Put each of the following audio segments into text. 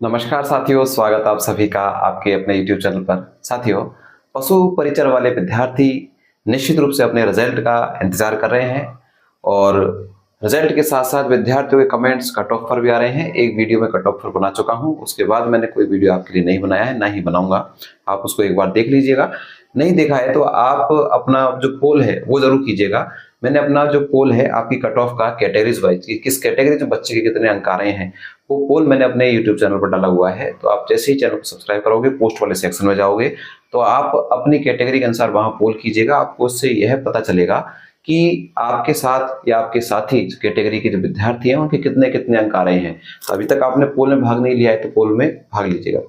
नमस्कार साथियों, स्वागत आप सभी का आपके अपने YouTube चैनल पर। साथियों, पशु परिचर वाले विद्यार्थी निश्चित रूप से अपने रिजल्ट का इंतजार कर रहे हैं और रिजल्ट के साथ साथ विद्यार्थियों के कमेंट्स कट ऑफ पर भी आ रहे हैं। एक वीडियो में कट ऑफ पर बना चुका हूं, उसके बाद मैंने कोई वीडियो आपके लिए नहीं बनाया है, ना ही बनाऊंगा। आप उसको एक बार देख लीजिएगा। नहीं देखा है तो आप अपना जो पोल है वो जरूर कीजिएगा। मैंने अपना जो पोल है आपकी कट ऑफ का कैटेगरीज वाइज, किस कैटेगरी में बच्चे के कितने अंक आ रहे हैं, वो पोल मैंने अपने YouTube चैनल पर डाला हुआ है। तो आप जैसे ही चैनल को सब्सक्राइब करोगे, पोस्ट वाले सेक्शन में जाओगे तो आप अपनी कैटेगरी के अनुसार वहां पोल कीजिएगा। आपको उससे यह पता चलेगा कि आपके साथ या आपके साथी कैटेगरी के जो विद्यार्थी हैं उनके कितने कितने अंक आ रहे हैं। तो अभी तक आपने पोल में भाग नहीं लिया है तो पोल में भाग लीजिएगा।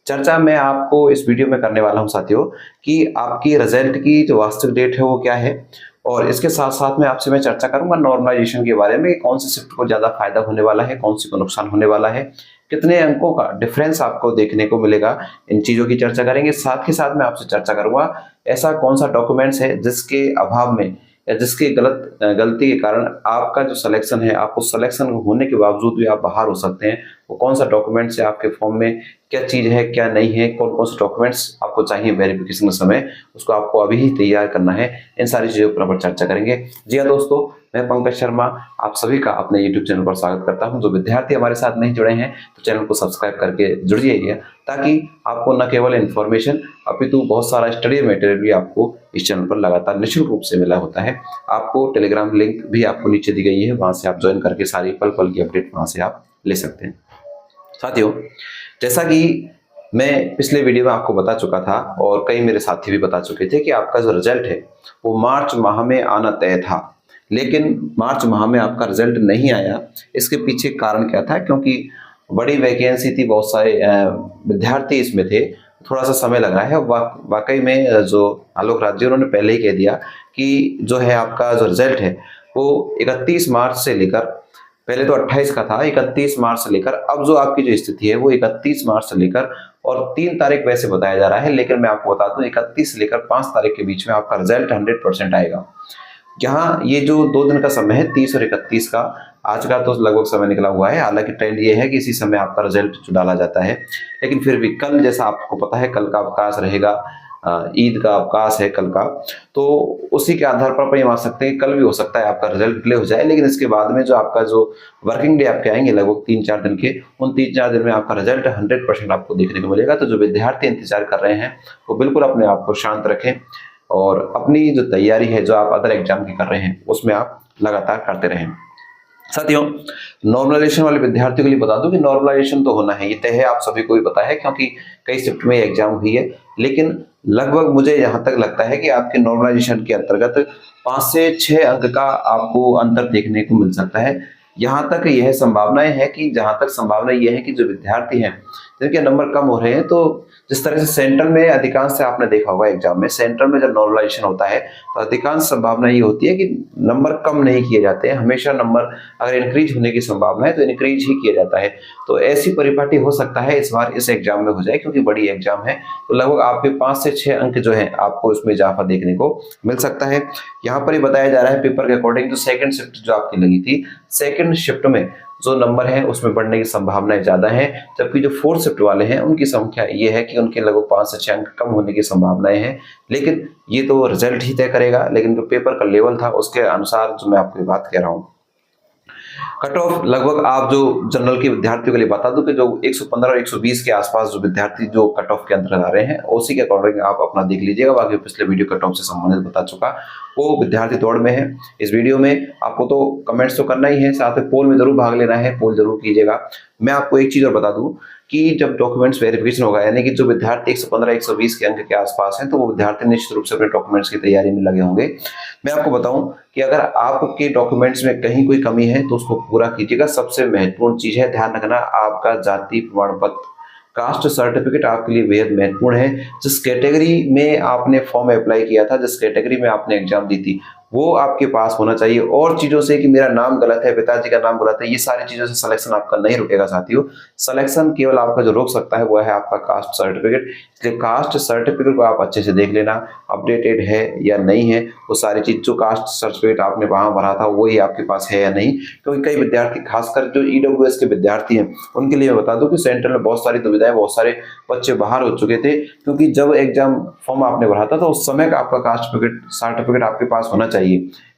चर्चा मैं आपको इस वीडियो में करने वाला हूं साथियों कि आपकी रिजल्ट की जो वास्तविक डेट है वो क्या है, और इसके साथ साथ में आपसे मैं चर्चा करूंगा नॉर्मलाइजेशन के बारे में कि कौन सी शिफ्ट को ज्यादा फायदा होने वाला है, कौन सी को नुकसान होने वाला है, कितने अंकों का डिफरेंस आपको देखने को मिलेगा। इन चीजों की चर्चा करेंगे। साथ के साथ मैं आपसे चर्चा करूंगा ऐसा कौन सा डॉक्यूमेंट्स है जिसके अभाव में या जिसकी गलती के कारण आपका जो सिलेक्शन है, आप उस सिलेक्शन होने के बावजूद भी आप बाहर हो सकते हैं। वो कौन सा डॉक्यूमेंट्स है आपके फॉर्म में, क्या चीज है क्या नहीं है, कौन कौन से डॉक्यूमेंट्स आपको चाहिए वेरिफिकेशन के समय, उसको आपको अभी ही तैयार करना है। इन सारी चीजों पर अपन चर्चा करेंगे। जी हाँ दोस्तों, मैं पंकज शर्मा आप सभी का अपने YouTube चैनल पर स्वागत करता हूं। जो विद्यार्थी हमारे साथ नहीं जुड़े हैं तो चैनल को सब्सक्राइब करके जुड़ जाइए, ताकि आपको न केवल इन्फॉर्मेशन अपितु बहुत सारा स्टडी मटेरियल भी आपको इस चैनल पर लगातार निःशुल्क रूप से मिला होता है। आपको टेलीग्राम लिंक भी आपको नीचे दी गई है, वहां से आप ज्वाइन करके सारी पल पल की अपडेट वहां से आप ले सकते हैं। साथियों, जैसा कि मैं पिछले वीडियो में आपको बता चुका था और कई मेरे साथी भी बता चुके थे कि आपका जो रिजल्ट है वो मार्च माह में आना तय था, लेकिन मार्च माह में आपका रिजल्ट नहीं आया। इसके पीछे कारण क्या था? क्योंकि बड़ी वैकेंसी थी, बहुत सारे विद्यार्थी इसमें थे, थोड़ा सा समय लग रहा है। वाकई में जो आलोक राज जी उन्होंने पहले ही कह दिया कि जो है आपका जो रिजल्ट है वो 31 मार्च से लेकर, पहले तो 28 का था, 31 मार्च से लेकर अब जो आपकी जो स्थिति है वो 31 मार्च से लेकर और 3 तारीख वैसे बताया जा रहा है, लेकिन मैं आपको बता दूं 31 से लेकर 5 तारीख के बीच में आपका रिजल्ट 100% आएगा। जहां ये जो 2 दिन का समय है, 30 और 31 का, आज का तो लगभग समय निकला हुआ है। हालांकि ट्रेंड ये है कि इसी समय आपका रिजल्ट जो डाला जाता है, लेकिन फिर भी कल जैसा आपको पता है कल का अवकाश रहेगा, ईद का अवकाश है कल का, तो उसी के आधार पर ये मान सकते हैं कि कल भी हो सकता है आपका रिजल्ट डिले हो जाए। लेकिन इसके बाद में जो आपका जो वर्किंग डे आपके आएंगे लगभग 3-4 दिन के, उन 3-4 दिन में आपका रिजल्ट 100% आपको देखने को मिलेगा। तो जो विद्यार्थी इंतजार कर रहे हैं वो बिल्कुल अपने आप को शांत रखें और अपनी जो तैयारी है जो आप अदर एग्जाम की कर रहे हैं उसमें आप लगातार करते रहें। साथियों, नॉर्मलाइजेशन वाले विद्यार्थियों के लिए बता दूं कि नॉर्मलाइजेशन तो होना है, ये तय है, आप सभी को भी पता है क्योंकि कई शिफ्ट में एग्जाम हुई है। लेकिन लगभग मुझे यहाँ तक लगता है कि आपके नॉर्मलाइजेशन के अंतर्गत 5 से 6 अंक का आपको अंतर देखने को मिल सकता है। यहाँ तक यह संभावनाएं है कि, जहां तक संभावना यह है कि जो विद्यार्थी हैं जिनके नंबर कम हो रहे हैं, तो जिस तरह से सेंट्रल में अधिकांश से आपने देखा होगा एग्जाम में, सेंट्रल में जब नॉर्मलाइजेशन होता है तो अधिकांश संभावना ये होती है कि नंबर कम नहीं किए जाते हैं। हमेशा नंबर अगर इंक्रीज होने की संभावना है तो इंक्रीज ही किया जाता है। तो ऐसी परिपाटी हो सकता है इस बार इस एग्जाम में हो जाए, क्योंकि बड़ी एग्जाम है, तो लगभग आपके 5 से 6 अंक जो है आपको इसमें इजाफा देखने को मिल सकता है। यहाँ पर ही बताया जा रहा है पेपर के अकॉर्डिंग, जो सेकंड शिफ्ट जो आपकी लगी थी, सेकंड शिफ्ट में जो नंबर है उसमें बढ़ने की संभावनाएं ज्यादा हैं, जबकि जो फोर्थ शिफ्ट वाले हैं उनकी संख्या ये है कि उनके लगभग 5 से 6 अंक कम होने की संभावनाएं हैं। लेकिन ये तो रिजल्ट ही तय करेगा। लेकिन जो पेपर का लेवल था उसके अनुसार जो मैं आपको बात कह रहा हूँ, कट ऑफ लगभग आप जो जनरल के विद्यार्थियों के लिए बता दूं कि जो 115 और 120 के आसपास जो विद्यार्थी जो कट ऑफ के अंतर्गत आ रहे हैं, उसी के अकॉर्डिंग आप अपना देख लीजिएगा। बाकी पिछले वीडियो कट ऑफ से संबंधित बता चुका, वो विद्यार्थी दौड़ में है। इस वीडियो में आपको तो कमेंट्स तो करना ही है, साथ में पोल में जरूर भाग लेना है, पोल जरूर कीजिएगा। मैं आपको एक चीज और बता दूं कि जब डॉक्यूमेंट्स वेरिफिकेशन होगा, यानी कि जो विद्यार्थी 115-120 के अंक के आसपास हैं, तो वो विद्यार्थी निश्चित रूप से अपने डॉक्यूमेंट्स की तैयारी में लगे होंगे। मैं आपको बताऊं कि अगर आपके डॉक्यूमेंट्स में कहीं कोई कमी है तो उसको पूरा कीजिएगा। सबसे महत्वपूर्ण चीज है, ध्यान रखना, आपका जाति प्रमाण पत्र, कास्ट सर्टिफिकेट आपके लिए बेहद महत्वपूर्ण है। जिस कैटेगरी में आपने फॉर्म अप्लाई किया था, जिस कैटेगरी में आपने एग्जाम दी थी, वो आपके पास होना चाहिए। और चीजों से कि मेरा नाम गलत है, पिताजी का नाम गलत है, ये सारी चीजों से सिलेक्शन आपका नहीं रुकेगा साथियों। सिलेक्शन केवल आपका जो रोक सकता है वो है आपका कास्ट सर्टिफिकेट। इसलिए कास्ट सर्टिफिकेट को आप अच्छे से देख लेना, अपडेटेड है या नहीं है। वो सारी चीज जो कास्ट सर्टिफिकेट आपने वहां भरा था वही आपके पास है या नहीं, क्योंकि कई विद्यार्थी खासकर जो ईडब्ल्यूएस के विद्यार्थी हैं उनके लिए मैं बता दूं कि सेंट्रल में बहुत सारी दुविधाएं, बहुत सारे बच्चे बाहर हो चुके थे, क्योंकि जब एग्जाम फॉर्म आपने भरा था तो उस समय का आपका कास्ट सर्टिफिकेट आपके पास होना चाहिए।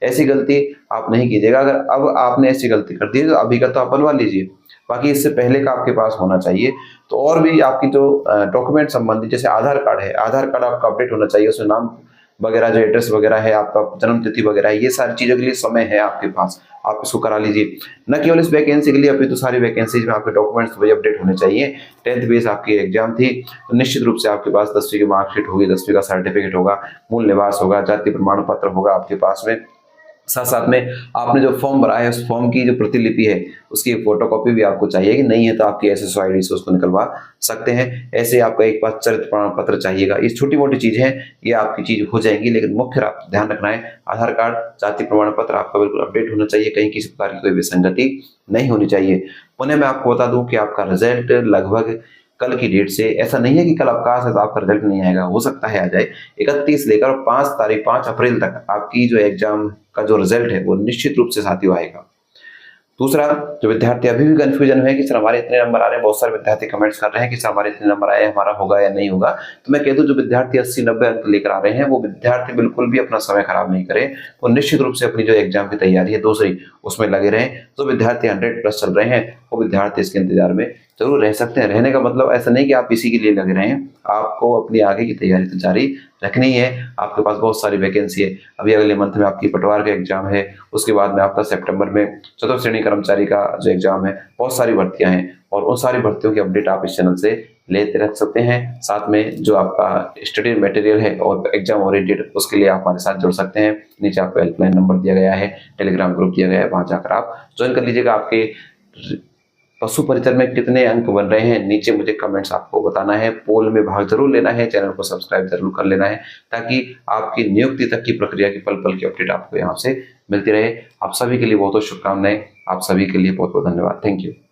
ऐसी गलती आप नहीं कीजिएगा। अगर अब आपने ऐसी गलती कर दी है तो अभी का तो आप बनवा लीजिए, बाकी इससे पहले का आपके पास होना चाहिए। तो और भी आपकी जो डॉक्यूमेंट संबंधित जैसे आधार कार्ड है, आधार कार्ड आपका अपडेट होना चाहिए, उसमें नाम वगैरह, जो एड्रेस वगैरह है, आपका जन्म तिथि वगैरह है, ये सारी चीजों के लिए समय है आपके पास, आप इसको करा लीजिए। न केवल इस वैकेंसी के लिए, अभी तो सारी वैकेंसीज में आपके डॉक्यूमेंट्स वही अपडेट होने चाहिए। 10th बेस आपकी एग्जाम थी तो निश्चित रूप से आपके पास 10वीं की मार्कशीट होगी, 10वीं का सर्टिफिकेट होगा, मूल निवास होगा, जाति प्रमाण पत्र होगा आपके पास में। साथ साथ में आपने जो फॉर्म भरा है उस फॉर्म की जो प्रतिलिपि है उसकी फोटोकॉपी भी आपको चाहिए, कि नहीं है तो आपकी एसएसओ आईडी से उसको निकलवा सकते हैं। ऐसे आपका एक पास चरित्र प्रमाण पत्र चाहिएगा। ये छोटी मोटी चीजें हैं, ये आपकी चीज हो जाएंगी, लेकिन मुख्य आप ध्यान रखना है आधार कार्ड, जाति प्रमाण पत्र आपका बिल्कुल अपडेट होना चाहिए, कहीं किसी प्रकार की कोई विसंगति नहीं होनी चाहिए। पुनः मैं आपको बता दूं कि आपका रिजल्ट लगभग कल की डेट से, ऐसा नहीं है कि कल अवकाश है तो आपका रिजल्ट नहीं आएगा, हो सकता है आ जाए। 31 लेकर 5 अप्रैल तक आपकी जो एग्जाम का जो रिजल्ट है वो निश्चित रूप से साथियों आएगा। दूसरा, जो विद्यार्थी अभी भी कंफ्यूजन है कि सर हमारे इतने नंबर आ रहे हैं, बहुत सारे विद्यार्थी कमेंट्स कर रहे हैं कि सर हमारे इतने नंबर आए, हमारा होगा या नहीं होगा, तो मैं कह दूं जो विद्यार्थी 80-90 अंक लेकर आ रहे हैं वो विद्यार्थी बिल्कुल भी अपना समय खराब नहीं करें, वो निश्चित रूप से अपनी जो एग्जाम की तैयारी है दूसरी उसमें लगे रहें। जो विद्यार्थी 100+ चल रहे हैं वो विद्यार्थी इसके इंतजार में जरूर रह सकते हैं। रहने का मतलब ऐसा नहीं कि आप इसी के लिए लगे रहें, आपको अपनी आगे की तैयारी तो जारी रखनी है। आपके पास बहुत सारी वैकेंसी है, अभी अगले मंथ में आपकी पटवार का एग्जाम है, उसके बाद में आपका सितंबर में चतुर्थ श्रेणी कर्मचारी का जो एग्जाम है, बहुत सारी भर्तियां हैं और उन सारी भर्तियों की अपडेट आप इस चैनल से लेते रह सकते हैं। साथ में जो आपका स्टडी मटेरियल है और एग्जाम ओरिएंटेड, उसके लिए आप हमारे साथ जुड़ सकते हैं। नीचे आपको हेल्पलाइन नंबर दिया गया है, टेलीग्राम ग्रुप दिया गया है, वहां जाकर आप ज्वाइन कर लीजिएगा। आपके पशु परिचर में कितने अंक बन रहे हैं नीचे मुझे कमेंट्स आपको बताना है, पोल में भाग जरूर लेना है, चैनल को सब्सक्राइब जरूर कर लेना है, ताकि आपकी नियुक्ति तक की प्रक्रिया की पल पल की अपडेट आपको यहाँ से मिलती रहे। आप सभी के लिए बहुत बहुत शुभकामनाएं, आप सभी के लिए बहुत बहुत धन्यवाद। Thank you.